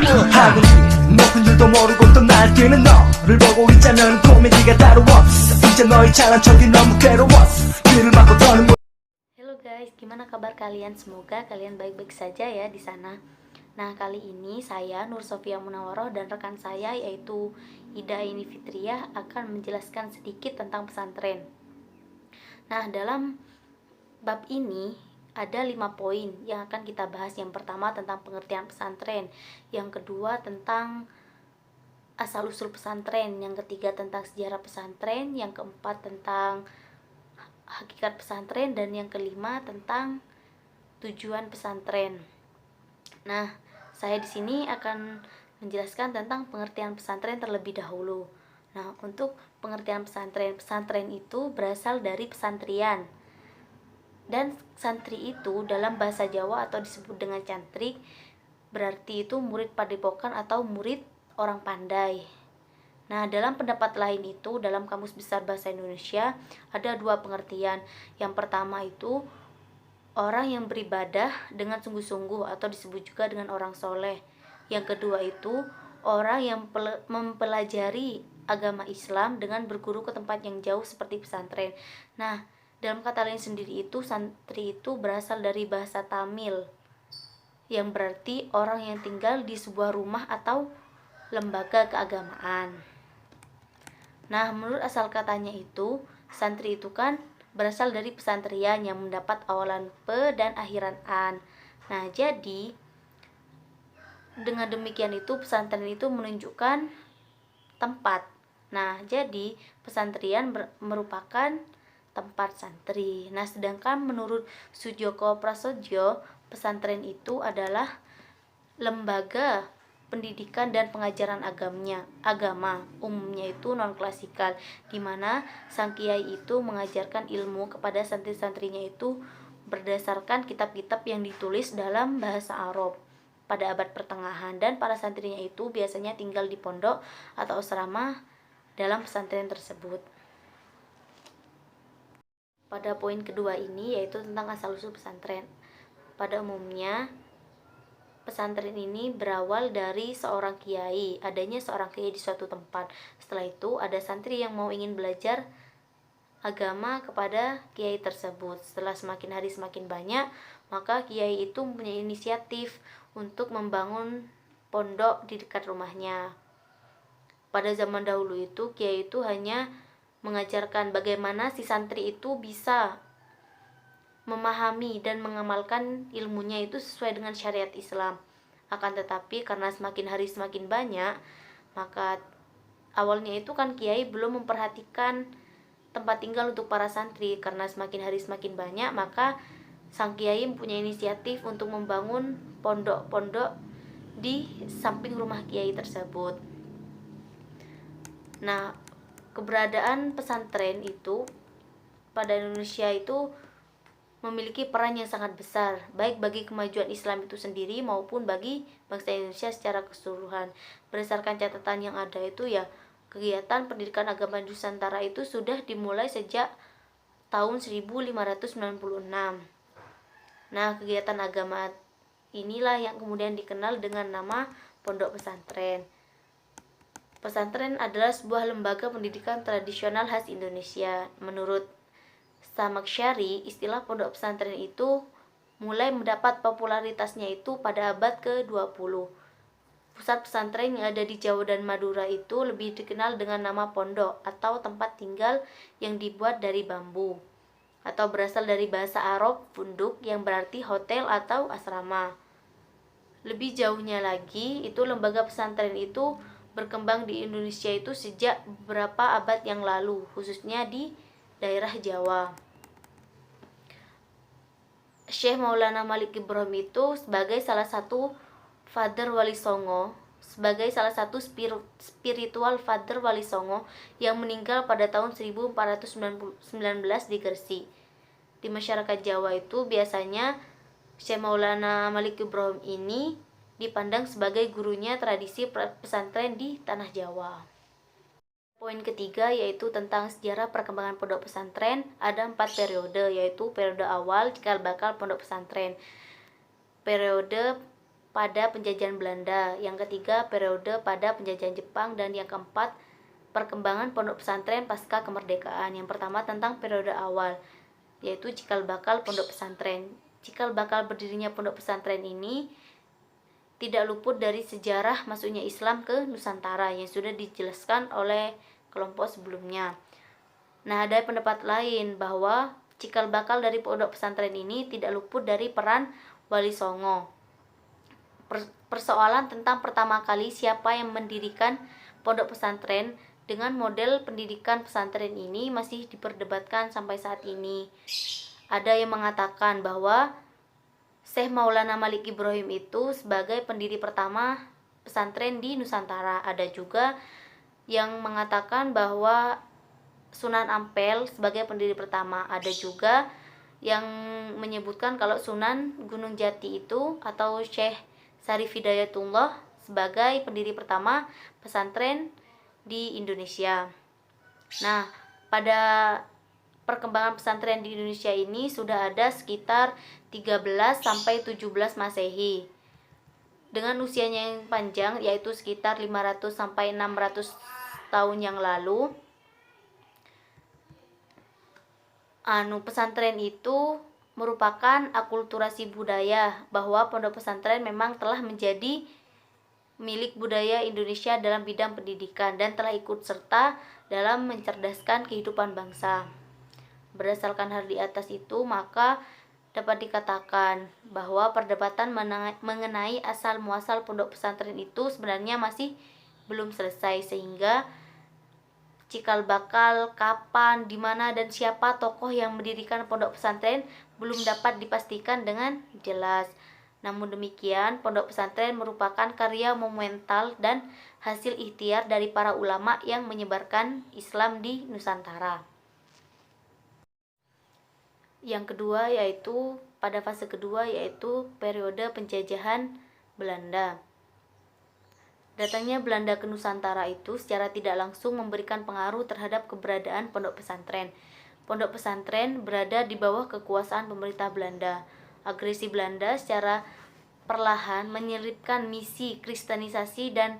하늘이 높은 줄도 모르고 또 날뛰는 너를 보고 있자면 코미디가 따로 없어. 이제 너의 잘난 척이 너무 괴로웠어. 귀를 막고 더는 못. Halo guys, gimana kabar kalian? Semoga kalian baik-baik saja ya di sana. Nah, kali ini saya Nur Sofia Munawaroh dan rekan saya yaitu Ida Aini Fitriah akan menjelaskan sedikit tentang pesantren. Nah, dalam bab ini ada 5 poin yang akan kita bahas. Yang pertama tentang pengertian pesantren, yang kedua tentang asal-usul pesantren, yang ketiga tentang sejarah pesantren, yang keempat tentang hakikat pesantren, dan yang kelima tentang tujuan pesantren. Nah, saya di sini akan menjelaskan tentang pengertian pesantren terlebih dahulu. Nah, untuk pengertian pesantren, pesantren itu berasal dari pesantrian. Dan santri itu dalam bahasa Jawa atau disebut dengan cantrik, berarti itu murid padepokan atau murid orang pandai. Nah, dalam pendapat lain itu, dalam Kamus Besar Bahasa Indonesia, ada 2 pengertian. Yang pertama itu, orang yang beribadah dengan sungguh-sungguh atau disebut juga dengan orang soleh. Yang kedua itu, orang yang mempelajari agama Islam dengan berguru ke tempat yang jauh seperti pesantren. Nah, dalam kata lain sendiri itu, santri itu berasal dari bahasa Tamil, yang berarti orang yang tinggal di sebuah rumah atau lembaga keagamaan. Nah, menurut asal katanya itu, santri itu kan berasal dari pesantrian yang mendapat awalan pe dan akhiran an. Nah, jadi dengan demikian itu pesantren itu menunjukkan tempat. Nah, jadi pesantrian merupakan tempat santri. Nah, sedangkan menurut Sujoko Prasojo, pesantren itu adalah lembaga pendidikan dan pengajaran agama umumnya itu non klasikal, di mana sang kiai itu mengajarkan ilmu kepada santri-santrinya itu berdasarkan kitab-kitab yang ditulis dalam bahasa Arab pada abad pertengahan, dan para santrinya itu biasanya tinggal di pondok atau asrama dalam pesantren tersebut. Pada poin kedua ini yaitu tentang asal-usul pesantren. Pada umumnya pesantren ini berawal dari seorang kiai, adanya seorang kiai di suatu tempat. Setelah itu ada santri yang mau ingin belajar agama kepada kiai tersebut. Setelah semakin hari semakin banyak, maka kiai itu mempunyai inisiatif untuk membangun pondok di dekat rumahnya. Pada zaman dahulu itu, kiai itu hanya mengajarkan bagaimana si santri itu bisa memahami dan mengamalkan ilmunya itu sesuai dengan syariat Islam. Akan tetapi karena semakin hari semakin banyak, maka awalnya itu kan kiai belum memperhatikan tempat tinggal untuk para santri. Karena semakin hari semakin banyak, maka sang kiai mempunyai inisiatif untuk membangun pondok-pondok di samping rumah kiai tersebut. Nah, keberadaan pesantren itu pada Indonesia itu memiliki peran yang sangat besar, baik bagi kemajuan Islam itu sendiri maupun bagi bangsa Indonesia secara keseluruhan. Berdasarkan catatan yang ada itu ya, kegiatan pendidikan agama Nusantara itu sudah dimulai sejak tahun 1596. Nah, kegiatan agama inilah yang kemudian dikenal dengan nama pondok pesantren. Pesantren adalah sebuah lembaga pendidikan tradisional khas Indonesia. Menurut Samaksyari, istilah pondok pesantren itu mulai mendapat popularitasnya itu pada abad ke-20. Pusat pesantren yang ada di Jawa dan Madura itu lebih dikenal dengan nama pondok atau tempat tinggal yang dibuat dari bambu, atau berasal dari bahasa Arab punduk yang berarti hotel atau asrama. Lebih jauhnya lagi, itu lembaga pesantren itu berkembang di Indonesia itu sejak beberapa abad yang lalu, khususnya di daerah Jawa. Syekh Maulana Malik Ibrahim itu sebagai salah satu Father Wali Songo, sebagai salah satu spiritual Father Wali Songo yang meninggal pada tahun 1419 di Gresik. Di masyarakat Jawa itu biasanya Syekh Maulana Malik Ibrahim ini dipandang sebagai gurunya tradisi pesantren di tanah Jawa. Poin ketiga yaitu tentang sejarah perkembangan pondok pesantren. Ada 4 periode, yaitu periode awal cikal bakal pondok pesantren. Periode pada penjajahan Belanda, yang ketiga periode pada penjajahan Jepang, dan yang keempat perkembangan pondok pesantren pasca kemerdekaan. Yang pertama tentang periode awal, yaitu cikal bakal pondok pesantren. Cikal bakal berdirinya pondok pesantren ini tidak luput dari sejarah masuknya Islam ke Nusantara yang sudah dijelaskan oleh kelompok sebelumnya. Nah, ada pendapat lain bahwa cikal bakal dari pondok pesantren ini tidak luput dari peran Wali Songo. Persoalan tentang pertama kali siapa yang mendirikan pondok pesantren dengan model pendidikan pesantren ini masih diperdebatkan sampai saat ini. Ada yang mengatakan bahwa Syekh Maulana Malik Ibrahim itu sebagai pendiri pertama pesantren di Nusantara. Ada juga yang mengatakan bahwa Sunan Ampel sebagai pendiri pertama. Ada juga yang menyebutkan kalau Sunan Gunung Jati itu atau Syekh Syarif Hidayatullah sebagai pendiri pertama pesantren di Indonesia. Nah, pada perkembangan pesantren di Indonesia ini sudah ada sekitar 13 sampai 17 Masehi. Dengan usianya yang panjang, yaitu sekitar 500 sampai 600 tahun yang lalu. Pesantren itu merupakan akulturasi budaya, bahwa pondok pesantren memang telah menjadi milik budaya Indonesia dalam bidang pendidikan dan telah ikut serta dalam mencerdaskan kehidupan bangsa. Berdasarkan hal di atas itu, maka dapat dikatakan bahwa perdebatan mengenai asal muasal pondok pesantren itu sebenarnya masih belum selesai, sehingga cikal bakal kapan, di mana, dan siapa tokoh yang mendirikan pondok pesantren belum dapat dipastikan dengan jelas. Namun demikian, pondok pesantren merupakan karya monumental dan hasil ikhtiar dari para ulama yang menyebarkan Islam di Nusantara. Yang kedua yaitu pada fase kedua yaitu periode penjajahan Belanda. Datangnya Belanda ke Nusantara itu secara tidak langsung memberikan pengaruh terhadap keberadaan pondok pesantren. Pondok pesantren berada di bawah kekuasaan pemerintah Belanda. Agresi Belanda secara perlahan menyelipkan misi kristenisasi dan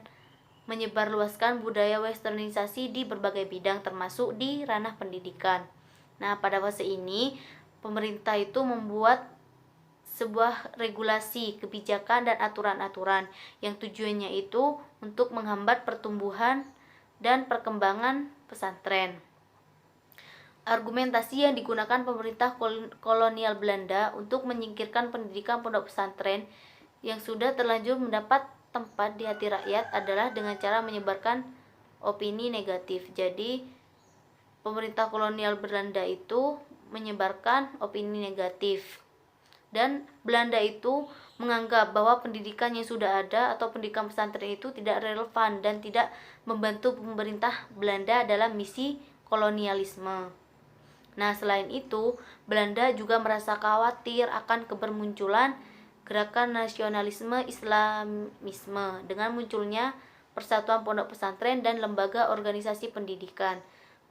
menyebarluaskan budaya westernisasi di berbagai bidang termasuk di ranah pendidikan. Nah, pada fase ini pemerintah itu membuat sebuah regulasi, kebijakan, dan aturan-aturan yang tujuannya itu untuk menghambat pertumbuhan dan perkembangan pesantren. Argumentasi yang digunakan pemerintah kolonial Belanda untuk menyingkirkan pendidikan pondok pesantren yang sudah terlanjur mendapat tempat di hati rakyat adalah dengan cara menyebarkan opini negatif. Jadi, pemerintah kolonial Belanda itu menyebarkan opini negatif. Dan Belanda itu menganggap bahwa pendidikan yang sudah ada atau pendidikan pesantren itu tidak relevan dan tidak membantu pemerintah Belanda dalam misi kolonialisme. Nah, selain itu, Belanda juga merasa khawatir akan kebermunculan gerakan nasionalisme Islamisme dengan munculnya persatuan pondok pesantren dan lembaga organisasi pendidikan.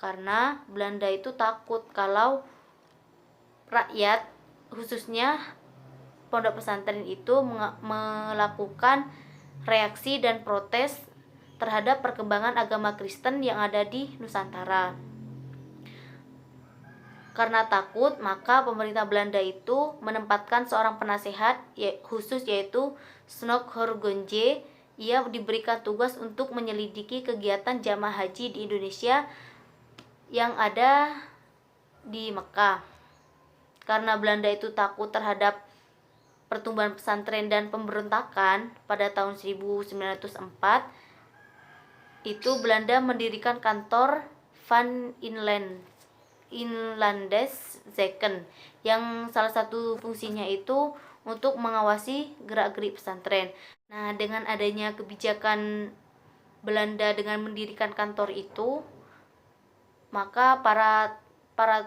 Karena Belanda itu takut kalau rakyat, khususnya pondok pesantren itu melakukan reaksi dan protes terhadap perkembangan agama Kristen yang ada di Nusantara. Karena takut, maka pemerintah Belanda itu menempatkan seorang penasehat khusus yaitu Snok Horgonje. Ia diberikan tugas untuk menyelidiki kegiatan jamaah haji di Indonesia yang ada di Mekah. Karena Belanda itu takut terhadap pertumbuhan pesantren dan pemberontakan pada tahun 1904, itu Belanda mendirikan kantor Van Inlandes Zaken yang salah satu fungsinya itu untuk mengawasi gerak-gerik pesantren. Nah, dengan adanya kebijakan Belanda dengan mendirikan kantor itu, maka para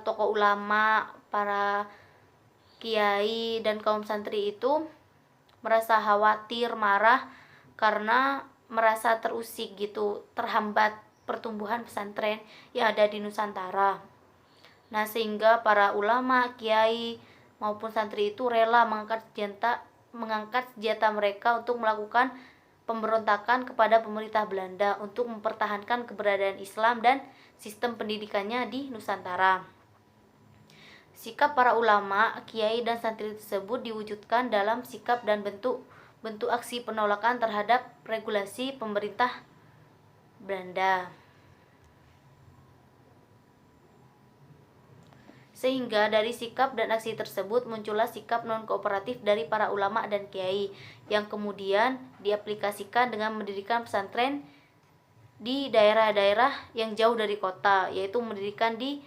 tokoh ulama, para kiai dan kaum santri itu merasa khawatir, marah karena merasa terusik gitu, terhambat pertumbuhan pesantren yang ada di Nusantara. Nah, sehingga para ulama, kiai maupun santri itu rela mengangkat senjata mengangkat senjata mereka untuk melakukan pemberontakan kepada pemerintah Belanda untuk mempertahankan keberadaan Islam dan sistem pendidikannya di Nusantara. Sikap para ulama, kiai, dan santri tersebut diwujudkan dalam sikap dan bentuk aksi penolakan terhadap regulasi pemerintah Belanda. Sehingga dari sikap dan aksi tersebut muncullah sikap non-kooperatif dari para ulama dan kiai yang kemudian diaplikasikan dengan mendirikan pesantren di daerah-daerah yang jauh dari kota, yaitu mendirikan di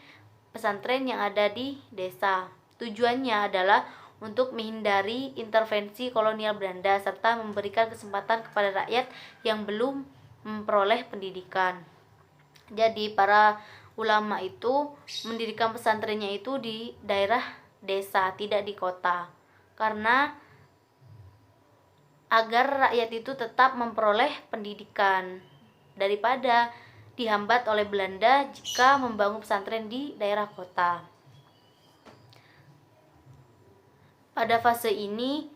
pesantren yang ada di desa. Tujuannya adalah untuk menghindari intervensi kolonial Belanda serta memberikan kesempatan kepada rakyat yang belum memperoleh pendidikan. Jadi para ulama itu mendirikan pesantrennya itu di daerah desa, tidak di kota, karena agar rakyat itu tetap memperoleh pendidikan daripada dihambat oleh Belanda jika membangun pesantren di daerah kota. Pada fase ini,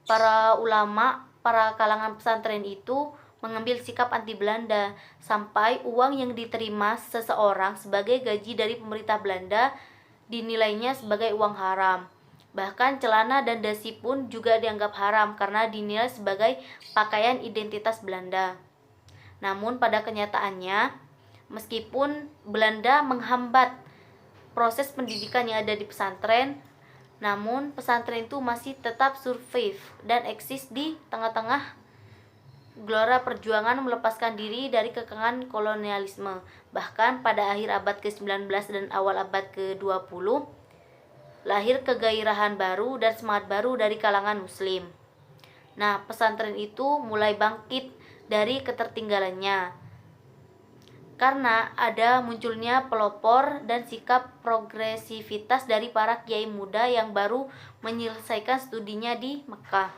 para ulama, para kalangan pesantren itu mengambil sikap anti Belanda sampai uang yang diterima seseorang sebagai gaji dari pemerintah Belanda dinilainya sebagai uang haram. Bahkan celana dan dasi pun juga dianggap haram karena dinilai sebagai pakaian identitas Belanda. Namun pada kenyataannya, meskipun Belanda menghambat proses pendidikan yang ada di pesantren, namun pesantren itu masih tetap survive dan eksis di tengah-tengah gelora perjuangan melepaskan diri dari kekangan kolonialisme. Bahkan pada akhir abad ke-19 dan awal abad ke-20, lahir kegairahan baru dan semangat baru dari kalangan muslim. Nah, pesantren itu mulai bangkit dari ketertinggalannya karena ada munculnya pelopor dan sikap progresivitas dari para kiai muda yang baru menyelesaikan studinya di Mekah.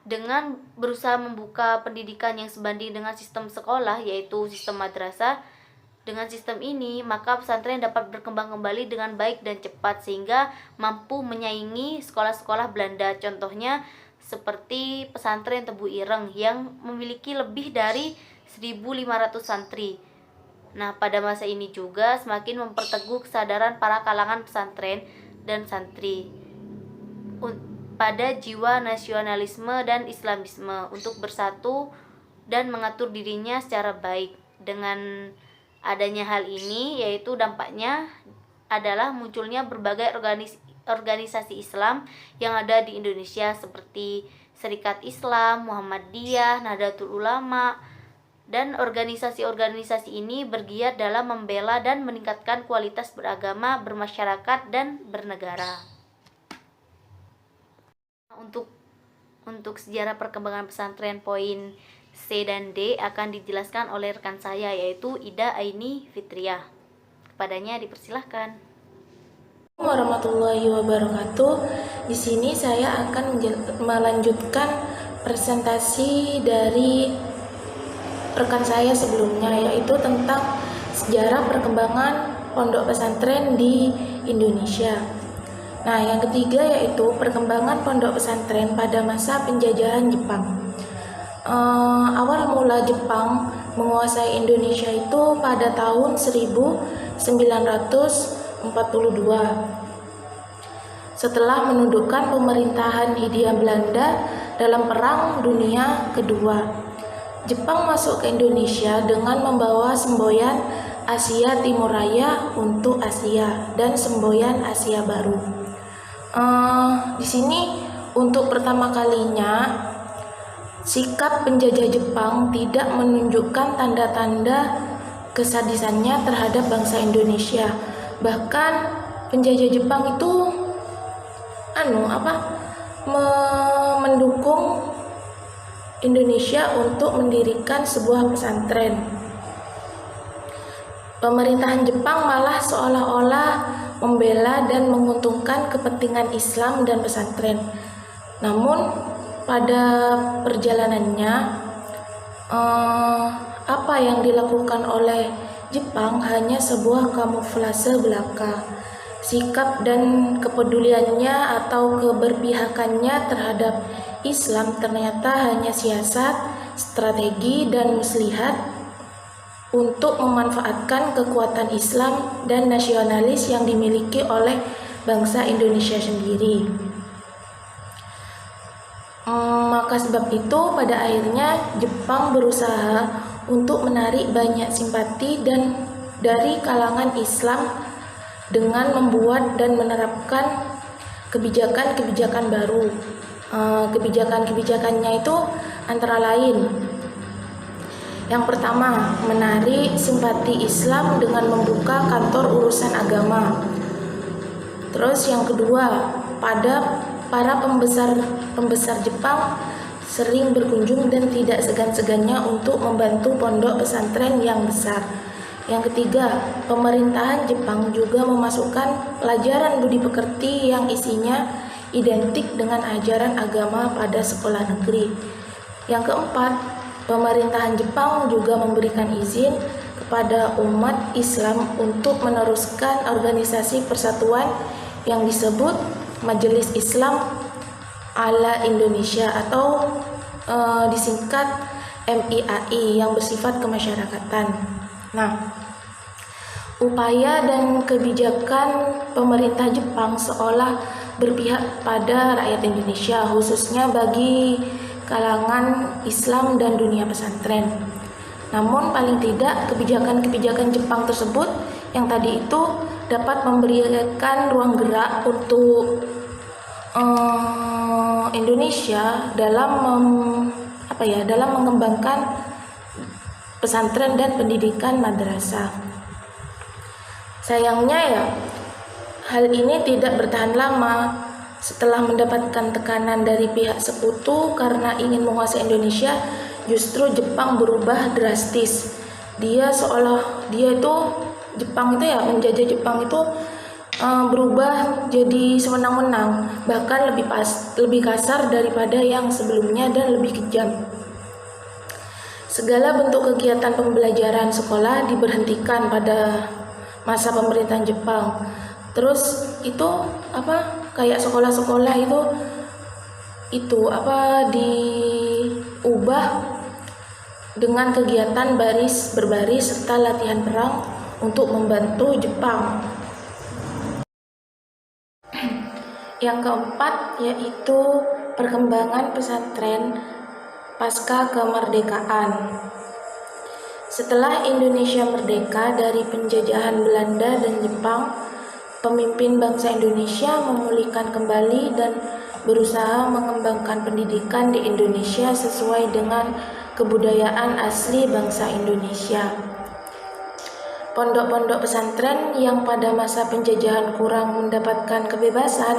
Dengan berusaha membuka pendidikan yang sebanding dengan sistem sekolah, yaitu sistem madrasah, dengan sistem ini maka pesantren dapat berkembang kembali dengan baik dan cepat sehingga mampu menyaingi sekolah-sekolah Belanda. Contohnya seperti pesantren Tebu Ireng yang memiliki lebih dari 1.500 santri. Nah, pada masa ini juga semakin memperteguh kesadaran para kalangan pesantren dan santri pada jiwa nasionalisme dan Islamisme untuk bersatu dan mengatur dirinya secara baik. Dengan adanya hal ini, yaitu dampaknya adalah munculnya berbagai organisasi Islam yang ada di Indonesia seperti Serikat Islam, Muhammadiyah, Nahdlatul Ulama, dan organisasi-organisasi ini bergiat dalam membela dan meningkatkan kualitas beragama, bermasyarakat, dan bernegara. Untuk sejarah perkembangan pesantren poin C dan D akan dijelaskan oleh rekan saya, yaitu Ida Aini Fitriah. Kepadanya dipersilahkan. Warahmatullahi wabarakatuh. Di sini saya akan melanjutkan presentasi dari rekan saya sebelumnya, yaitu tentang sejarah perkembangan pondok pesantren di Indonesia. Nah, yang ketiga yaitu perkembangan pondok pesantren pada masa penjajahan Jepang. Awal mula Jepang menguasai Indonesia itu pada tahun 1942 setelah menundukkan pemerintahan Hindia Belanda dalam Perang Dunia Kedua. Jepang masuk ke Indonesia dengan membawa semboyan Asia Timur Raya untuk Asia dan semboyan Asia Baru. Di sini untuk pertama kalinya sikap penjajah Jepang tidak menunjukkan tanda-tanda kesadisannya terhadap bangsa Indonesia. Bahkan penjajah Jepang itu mendukung Indonesia untuk mendirikan sebuah pesantren. Pemerintahan Jepang malah seolah-olah membela dan menguntungkan kepentingan Islam dan pesantren. Namun pada perjalanannya apa yang dilakukan oleh Jepang hanya sebuah kamuflase belaka. sikap dan kepeduliannya atau keberpihakannya terhadap Islam ternyata hanya siasat, strategi, dan muslihat untuk memanfaatkan kekuatan Islam dan nasionalis yang dimiliki oleh bangsa Indonesia sendiri. Maka sebab itu pada akhirnya Jepang berusaha untuk menarik banyak simpati dan dari kalangan Islam dengan membuat dan menerapkan kebijakan-kebijakan baru. Kebijakan-kebijakannya itu antara lain, yang pertama, menarik simpati Islam dengan membuka kantor urusan agama. Terus yang kedua, para pembesar Jepang sering berkunjung dan tidak segan-segannya untuk membantu pondok pesantren yang besar. Yang ketiga, pemerintahan Jepang juga memasukkan pelajaran budi pekerti yang isinya identik dengan ajaran agama pada sekolah negeri. Yang keempat, pemerintahan Jepang juga memberikan izin kepada umat Islam untuk meneruskan organisasi persatuan yang disebut Majelis Islam ala Indonesia atau disingkat MIAI yang bersifat kemasyarakatan. Nah, upaya dan kebijakan pemerintah Jepang seolah berpihak pada rakyat Indonesia, khususnya bagi kalangan Islam dan dunia pesantren. Namun paling tidak kebijakan-kebijakan Jepang tersebut yang tadi itu dapat memberikan ruang gerak untuk Indonesia dalam dalam mengembangkan pesantren dan pendidikan madrasah. Sayangnya ya, hal ini tidak bertahan lama. Setelah mendapatkan tekanan dari pihak sekutu karena ingin menguasai Indonesia, justru Jepang berubah drastis. Jepang itu menjajah Jepang itu berubah jadi sewenang-wenang, bahkan lebih kasar daripada yang sebelumnya dan lebih kejam. Segala bentuk kegiatan pembelajaran sekolah diberhentikan pada masa pemerintahan Jepang. Terus itu kayak sekolah-sekolah itu diubah dengan kegiatan baris berbaris serta latihan perang untuk membantu Jepang. Yang keempat yaitu perkembangan pesantren pasca kemerdekaan. Setelah Indonesia merdeka dari penjajahan Belanda dan Jepang, pemimpin bangsa Indonesia memulihkan kembali dan berusaha mengembangkan pendidikan di Indonesia sesuai dengan kebudayaan asli bangsa Indonesia. Pondok-pondok pesantren yang pada masa penjajahan kurang mendapatkan kebebasan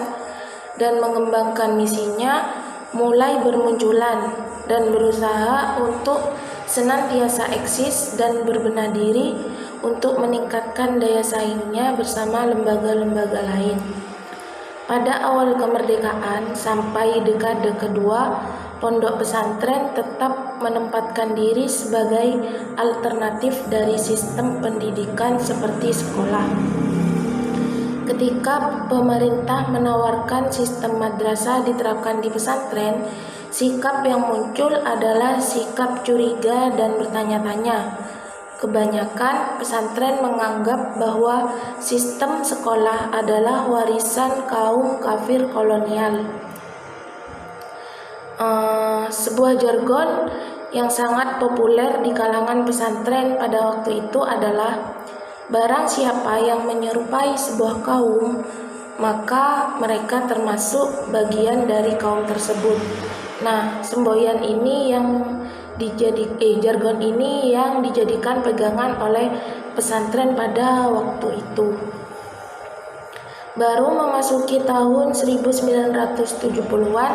dan mengembangkan misinya mulai bermunculan dan berusaha untuk senantiasa eksis dan berbenah diri untuk meningkatkan daya saingnya bersama lembaga-lembaga lain. Pada awal kemerdekaan sampai dekade kedua, pondok pesantren tetap menempatkan diri sebagai alternatif dari sistem pendidikan seperti sekolah. Ketika pemerintah menawarkan sistem madrasah diterapkan di pesantren, sikap yang muncul adalah sikap curiga dan bertanya-tanya. Kebanyakan pesantren menganggap bahwa sistem sekolah adalah warisan kaum kafir kolonial. Sebuah jargon yang sangat populer di kalangan pesantren pada waktu itu adalah barang siapa yang menyerupai sebuah kaum, maka mereka termasuk bagian dari kaum tersebut. Nah, semboyan ini jargon ini yang dijadikan pegangan oleh pesantren pada waktu itu. Baru memasuki tahun 1970-an,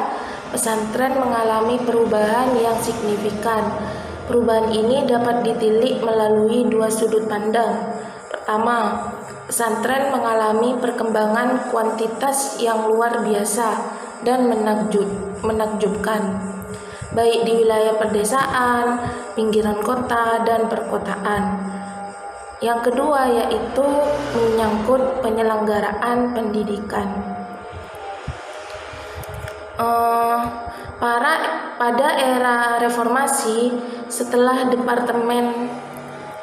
pesantren mengalami perubahan yang signifikan. Perubahan ini dapat ditilik melalui dua sudut pandang. Pertama, pesantren mengalami perkembangan kuantitas yang luar biasa dan menakjubkan, baik di wilayah pedesaan, pinggiran kota, dan perkotaan. Yang kedua yaitu menyangkut penyelenggaraan pendidikan. Pada era reformasi, setelah Departemen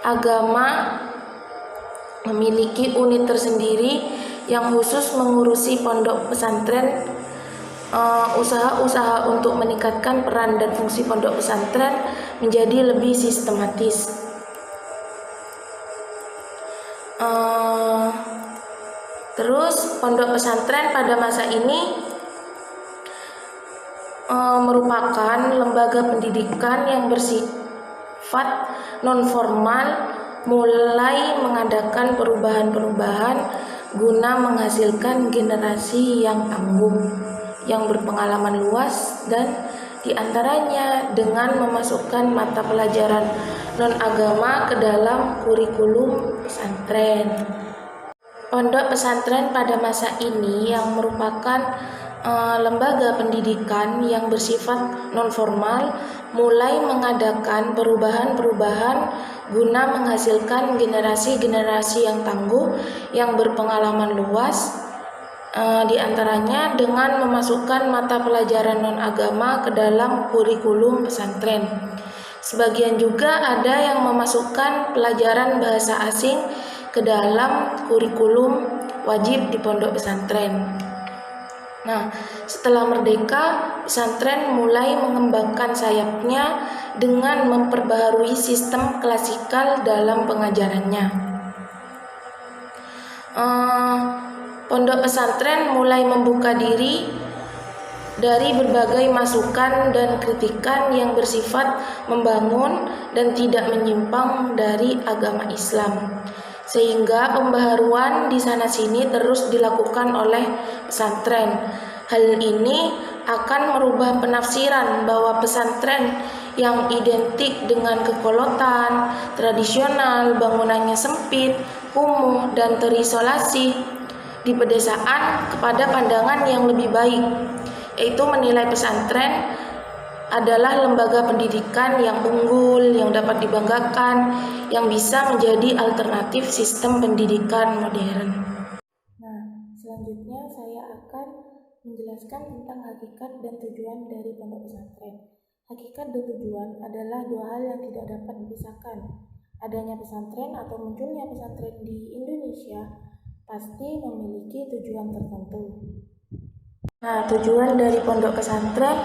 Agama memiliki unit tersendiri yang khusus mengurusi pondok pesantren, usaha-usaha untuk meningkatkan peran dan fungsi pondok pesantren menjadi lebih sistematis. Terus pondok pesantren pada masa ini merupakan lembaga pendidikan yang bersifat non-formal, mulai mengadakan perubahan-perubahan guna menghasilkan generasi yang tangguh, yang berpengalaman luas, dan diantaranya dengan memasukkan mata pelajaran non-agama ke dalam kurikulum pesantren. Pondok pesantren pada masa ini yang merupakan lembaga pendidikan yang bersifat non-formal mulai mengadakan perubahan-perubahan guna menghasilkan generasi-generasi yang tangguh yang berpengalaman luas, diantaranya dengan memasukkan mata pelajaran non-agama ke dalam kurikulum pesantren. Sebagian juga ada yang memasukkan pelajaran bahasa asing ke dalam kurikulum wajib di pondok pesantren. Nah, setelah merdeka, pesantren mulai mengembangkan sayapnya dengan memperbaharui sistem klasikal dalam pengajarannya. Pondok pesantren mulai membuka diri dari berbagai masukan dan kritikan yang bersifat membangun dan tidak menyimpang dari agama Islam, sehingga pembaharuan di sana-sini terus dilakukan oleh pesantren. Hal ini akan merubah penafsiran bahwa pesantren yang identik dengan kekolotan, tradisional, bangunannya sempit, kumuh, dan terisolasi di pedesaan kepada pandangan yang lebih baik, yaitu menilai pesantren adalah lembaga pendidikan yang unggul, yang dapat dibanggakan, yang bisa menjadi alternatif sistem pendidikan modern. Nah, selanjutnya saya akan menjelaskan tentang hakikat dan tujuan dari pondok pesantren. Hakikat dan tujuan adalah dua hal yang tidak dapat dipisahkan. Adanya pesantren atau munculnya pesantren di Indonesia pasti memiliki tujuan tertentu. Nah, tujuan dari pondok pesantren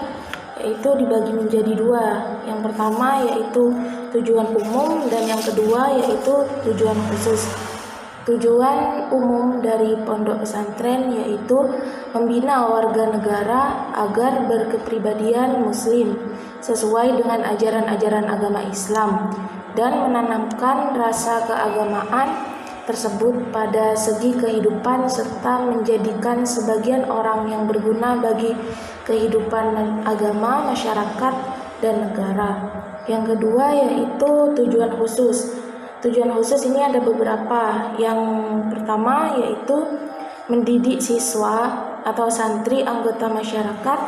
yaitu dibagi menjadi dua. Yang pertama yaitu tujuan umum dan yang kedua yaitu tujuan khusus. Tujuan umum dari pondok pesantren yaitu membina warga negara agar berkepribadian muslim sesuai dengan ajaran-ajaran agama Islam dan menanamkan rasa keagamaan tersebut pada segi kehidupan serta menjadikan sebagian orang yang berguna bagi kehidupan agama, masyarakat, dan negara. Yang kedua yaitu tujuan khusus. Tujuan khusus ini ada beberapa. Yang pertama yaitu mendidik siswa atau santri anggota masyarakat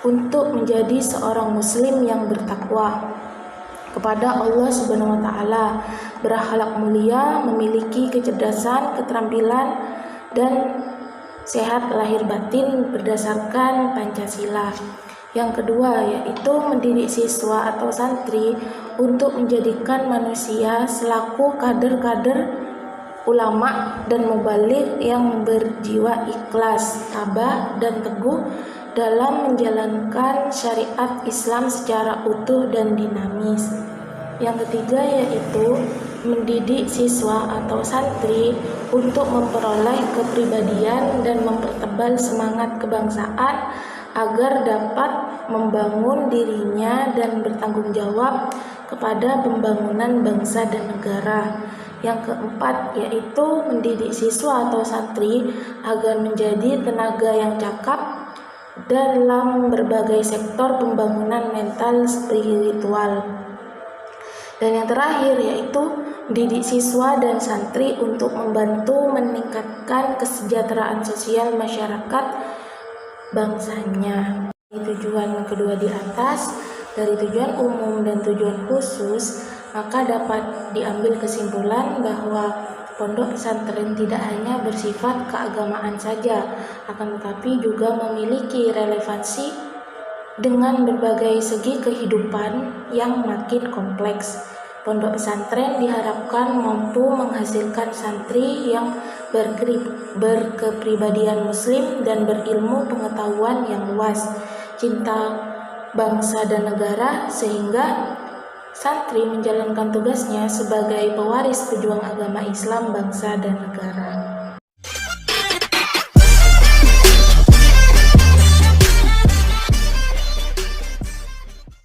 untuk menjadi seorang muslim yang bertakwa kepada Allah Subhanahu wa taala, berakhlak mulia, memiliki kecerdasan, keterampilan, dan sehat lahir batin berdasarkan Pancasila. Yang kedua yaitu mendidik siswa atau santri untuk menjadikan manusia selaku kader-kader ulama dan mubalik yang berjiwa ikhlas, tabah, dan teguh dalam menjalankan syariat Islam secara utuh dan dinamis. Yang ketiga yaitu mendidik siswa atau santri untuk memperoleh kepribadian dan mempertebal semangat kebangsaan agar dapat membangun dirinya dan bertanggung jawab kepada pembangunan bangsa dan negara. Yang keempat yaitu mendidik siswa atau santri agar menjadi tenaga yang cakap dalam berbagai sektor pembangunan mental spiritual. Dan yang terakhir yaitu mendidik siswa dan santri untuk membantu meningkatkan kesejahteraan sosial masyarakat bangsanya. Tujuan kedua di atas, dari tujuan umum dan tujuan khusus, maka dapat diambil kesimpulan bahwa pondok pesantren tidak hanya bersifat keagamaan saja, akan tetapi juga memiliki relevansi dengan berbagai segi kehidupan yang makin kompleks. Pondok pesantren diharapkan mampu menghasilkan santri yang berkepribadian muslim dan berilmu pengetahuan yang luas, cinta bangsa dan negara, sehingga santri menjalankan tugasnya sebagai pewaris pejuang agama Islam, bangsa dan negara.